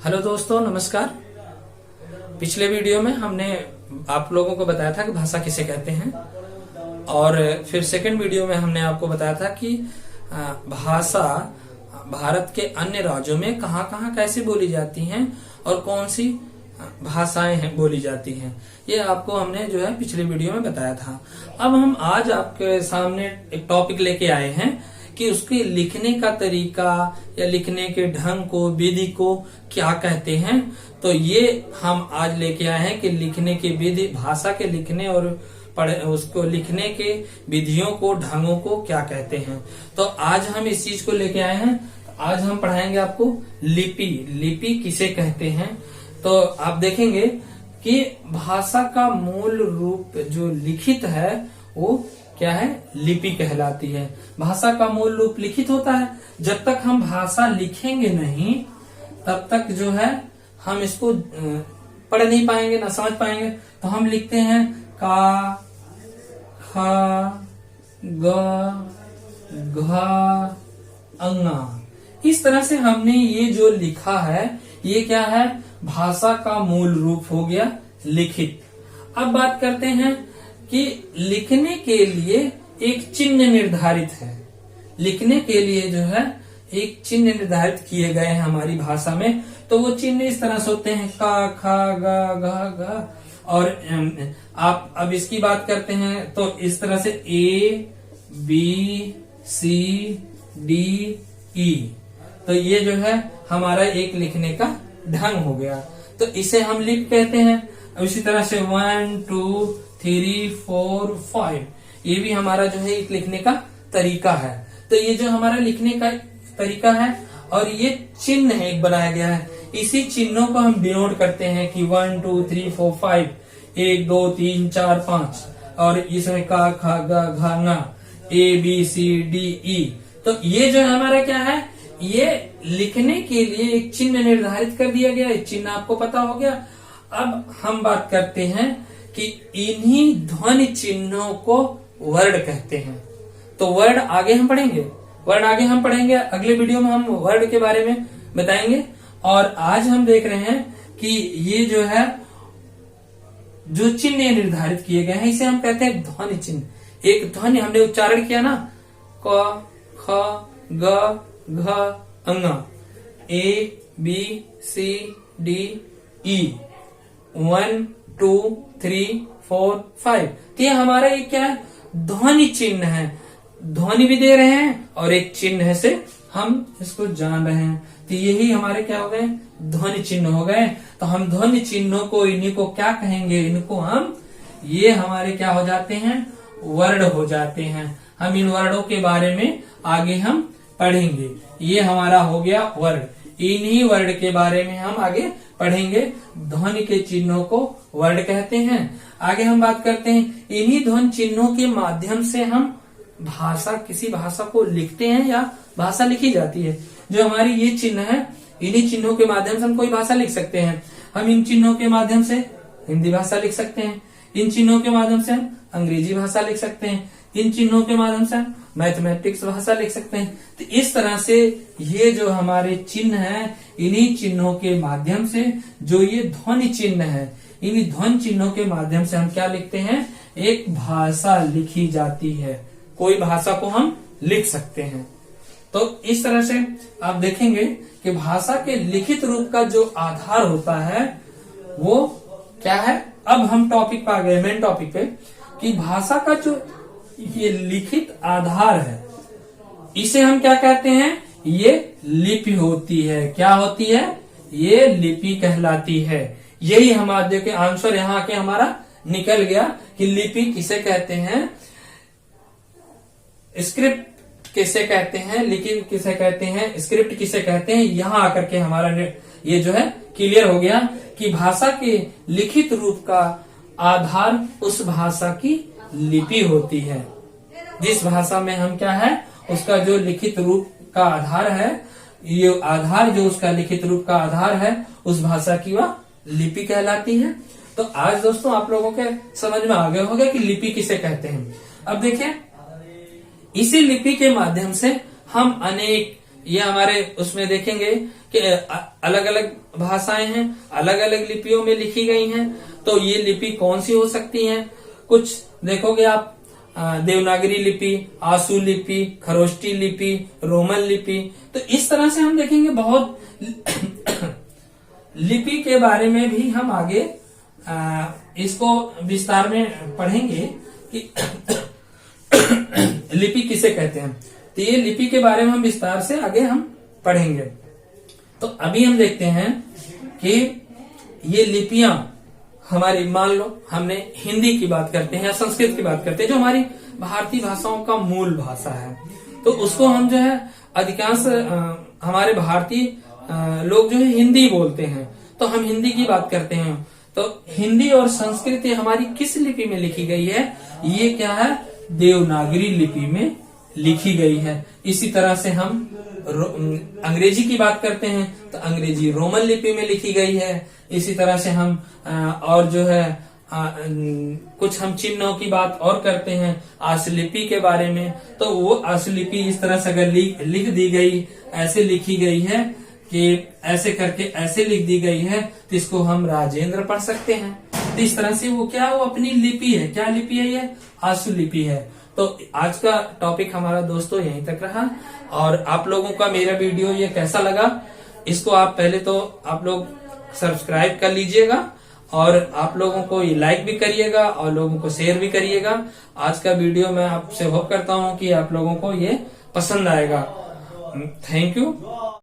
Hello दोस्तों, नमस्कार। पिछले वीडियो में हमने आप लोगों को बताया था कि भाषा किसे कहते हैं, और फिर सेकंड वीडियो में हमने आपको बताया था कि भाषा भारत के अन्य राज्यों में कहाँ कहाँ कैसे बोली जाती हैं और कौन सी भाषाएं हैं बोली जाती हैं। ये आपको हमने जो है पिछले वीडियो में बताया था। अब हम आज आपके सामने एक टॉपिक लेके आए हैं कि उसके लिखने का तरीका या लिखने के ढंग को, विधि को क्या कहते हैं। तो ये हम आज लेके आए हैं कि लिखने की विधि, भाषा के लिखने और उसको लिखने के विधियों को, ढंगों को क्या कहते हैं। तो आज हम इस चीज को लेके आए हैं। आज हम पढ़ाएंगे आपको लिपि। लिपि किसे कहते हैं। तो आप देखेंगे कि भाषा का मूल रूप जो लिखित है वो क्या है, लिपि कहलाती है। भाषा का मूल रूप लिखित होता है। जब तक हम भाषा लिखेंगे नहीं तब तक जो है हम इसको पढ़ नहीं पाएंगे, ना समझ पाएंगे। तो हम लिखते हैं का, ख, ग, घ, अंगा। इस तरह से हमने ये जो लिखा है ये क्या है, भाषा का मूल रूप हो गया लिखित। अब बात करते हैं कि लिखने के लिए एक चिन्ह निर्धारित है। लिखने के लिए जो है एक चिन्ह निर्धारित किए गए हैं हमारी भाषा में। तो वो चिन्ह इस तरह से होते हैं का, खा, गा, घ, घ। और आप अब इसकी बात करते हैं तो इस तरह से A, B, C, D, E। तो ये जो है हमारा एक लिखने का ढंग हो गया। तो इसे हम लिप कहते हैं। इसी तरह से 1, 2, 3, 4, 5 ये भी हमारा जो है एक लिखने का तरीका है। तो ये जो हमारा लिखने का तरीका है और ये चिन्ह है एक बनाया गया है। इसी चिन्हों को हम डिनोट करते हैं कि 1, 2, 3, 4, 5, 1, 2, 3, 4, 5। और इसमें का, खा, गा, घा, ना, A, B, C, D, E। तो ये जो हमारा क्या है, ये लिखने के लिए एक चिन्ह निर्धारित कर दिया गया। एक चिन्ह आपको पता हो गया। अब हम बात करते हैं कि इन्हीं ध्वनि चिन्हों को वर्ड कहते हैं। तो वर्ड आगे हम पढ़ेंगे। अगले वीडियो में हम वर्ड के बारे में बताएंगे। और आज हम देख रहे हैं कि ये जो है जो चिन्ह निर्धारित किए गए हैं इसे हम कहते हैं ध्वनि चिन्ह। एक ध्वनि हमने उच्चारण किया ना, क, ख, ग, घ, अंगा, A, B, C, D, E, 1, 2, 3, 4, 5। तो ये हमारा एक क्या है, ध्वनि चिन्ह है। ध्वनि भी दे रहे हैं और एक चिन्ह से हम इसको जान रहे हैं। तो यही हमारे क्या हो गए, ध्वनि चिन्ह हो गए। तो हम ध्वनि चिन्हों को, इन्हीं को क्या कहेंगे, इनको हम, ये हमारे क्या हो जाते हैं, वर्ड हो जाते हैं। हम इन वर्डों के बारे में आगे हम पढ़ेंगे। ये हमारा हो गया वर्ड। इन्हीं वर्ड के बारे में हम आगे पढ़ेंगे। ध्वनि के चिन्हों को वर्ड कहते हैं। आगे हम बात करते हैं इन्हीं ध्वनि चिन्हों के माध्यम से हम किसी भाषा को लिखते हैं या भाषा लिखी जाती है। जो हमारी ये चिन्ह है, इन्हीं चिन्हों के माध्यम से हम कोई भाषा लिख सकते हैं। हम इन चिन्हों के माध्यम से हिंदी भाषा लिख सकते हैं। इन चिन्हों के माध्यम से हम अंग्रेजी भाषा लिख सकते हैं। इन चिन्हों के माध्यम से हम मैथमेटिक्स भाषा लिख सकते हैं। तो इस तरह से ये जो हमारे चिन्ह हैं, इन्हीं चिन्हों के माध्यम से, जो ये ध्वनि चिन्ह है, इन्हीं ध्वनि चिन्हों के माध्यम से हम क्या लिखते हैं, एक भाषा लिखी जाती है। कोई भाषा को हम लिख सकते हैं। तो इस तरह से आप देखेंगे कि भाषा के लिखित रूप का जो आधार होता है वो क्या है। अब हम टॉपिक पे आ गए, मेन टॉपिक पे, कि भाषा का जो ये लिखित आधार है इसे हम क्या कहते हैं, ये लिपि होती है। क्या होती है, ये लिपि कहलाती है। यही हमारा देखिए आंसर यहाँ के हमारा निकल गया कि लिपि किसे कहते हैं, स्क्रिप्ट किसे कहते हैं, लिखित किसे कहते हैं, स्क्रिप्ट किसे कहते हैं। यहाँ आकर के हमारा ये जो है क्लियर हो गया कि भाषा के लिखित रूप का आधार उस भाषा की लिपि होती है। जिस भाषा में हम क्या है, उसका जो लिखित रूप का आधार है, ये आधार जो उसका लिखित रूप का आधार है, उस भाषा की वह लिपि कहलाती है। तो आज दोस्तों आप लोगों के समझ में आ गया होगा कि लिपि किसे कहते हैं। अब देखिए, इसी लिपि के माध्यम से हम अनेक, ये हमारे उसमें देखेंगे कि अलग अलग भाषाएं हैं, अलग अलग लिपियों में लिखी गई हैं। तो ये लिपि कौन सी हो सकती हैं? कुछ देखोगे आप, देवनागरी लिपि, आसु लिपि, खरोष्टी लिपि, रोमन लिपि। तो इस तरह से हम देखेंगे बहुत लिपि के बारे में भी हम आगे इसको विस्तार में पढ़ेंगे कि लिपि किसे कहते हैं। तो ये लिपि के बारे में हम विस्तार से आगे हम पढ़ेंगे। तो अभी हम देखते हैं कि ये लिपियां हमारी, मान लो हमने हिंदी की बात करते हैं या संस्कृत की बात करते हैं, जो हमारी भारतीय भाषाओं का मूल भाषा है, तो उसको हम जो है अधिकांश हमारे भारतीय लोग जो है हिंदी बोलते हैं, तो हम हिंदी की बात करते हैं। तो हिंदी और संस्कृत हमारी किस लिपि में लिखी गई है? ये क्या है? देवनागरी लिपि में लिखी गई है। इसी तरह से हम अंग्रेजी की बात करते हैं तो अंग्रेजी रोमन लिपि में लिखी गई है। इसी तरह से हम और जो है कुछ हम चिन्हों की बात और करते हैं आशुलिपि के बारे में, तो वो आशुलिपि इस तरह से अगर लिख दी गई, ऐसे लिखी गई है कि ऐसे करके ऐसे लिख दी गई है, तो इसको हम राजेंद्र पढ़ सकते हैं। तो इस तरह से वो क्या, वो अपनी लिपि है। क्या लिपि है? ये आशुलिपि है। तो आज का टॉपिक हमारा दोस्तों यहीं तक रहा। और आप लोगों का मेरा वीडियो ये कैसा लगा, इसको आप पहले तो आप लोग सब्सक्राइब कर लीजिएगा और आप लोगों को ये लाइक भी करिएगा और लोगों को शेयर भी करिएगा। आज का वीडियो मैं आपसे होप करता हूँ कि आप लोगों को ये पसंद आएगा। Thank you.